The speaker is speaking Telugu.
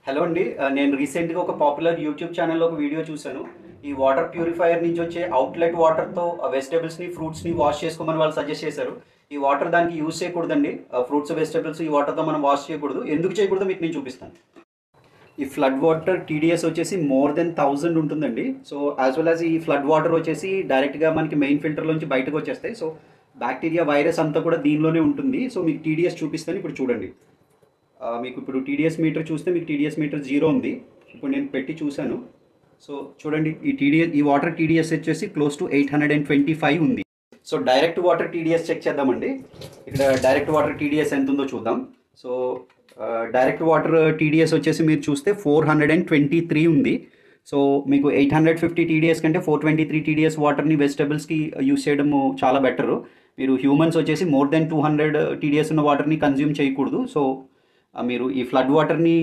హలో అండి. నేను రీసెంట్గా ఒక పాపులర్ యూట్యూబ్ ఛానల్లో ఒక వీడియో చూశాను. ఈ వాటర్ ప్యూరిఫైయర్ నుంచి వచ్చే అవుట్లెట్ వాటర్తో వెజిటేబుల్స్ని ఫ్రూట్స్ని వాష్ చేసుకోమని వాళ్ళు సజెస్ట్ చేశారు. ఈ వాటర్ దానికి యూజ్ చేయకూడదండి. ఫ్రూట్స్ వెజిటేబుల్స్ ఈ వాటర్తో మనం వాష్ చేయకూడదు. ఎందుకు చేయకూడదు మీకు నేను చూపిస్తాను. ఈ ఫ్లడ్ వాటర్ టీడీఎస్ వచ్చేసి మోర్ దెన్ 1000 ఉంటుందండి. సో యాజ్ వెల్ యాజ్ ఈ ఫ్లడ్ వాటర్ వచ్చేసి డైరెక్ట్గా మనకి మెయిన్ ఫిల్టర్లోంచి బయటకు వచ్చేస్తాయి. సో బ్యాక్టీరియా వైరస్ అంతా కూడా దీనిలోనే ఉంటుంది. సో మీకు టీడీఎస్ చూపిస్తాను. ఇప్పుడు చూడండి. మీకు ఇప్పుడు టీడీఎస్ మీటర్ చూస్తే మీకు టీడీఎస్ మీటర్ 0 ఉంది. ఇప్పుడు నేను పెట్టి చూశాను. సో చూడండి, ఈ వాటర్ టీడీఎస్ వచ్చేసి క్లోజ్ టు 825 ఉంది. So direct water TDS check చేద్దామండి. ఇక్కడ డైరెక్ట్ వాటర్ టీడీఎస్ ఎంత ఉందో చూద్దాం. సో డైరెక్ట్ వాటర్ టీడీఎస్ వచ్చేసి మీరు చూస్తే 423 ఉంది. సో మీకు 850 టీడీఎస్ కంటే 423 టీడీఎస్ వాటర్ని వెజిటబుల్స్కి యూస్ చేయడం చాలా బెటరు. మీరు హ్యూమన్స్ వచ్చేసి మోర్ దెన్ 200 టీడీఎస్ ఉన్న వాటర్ని కన్జ్యూమ్ చేయకూడదు. సో మీరు ఈ ఫ్లడ్ వాటర్ని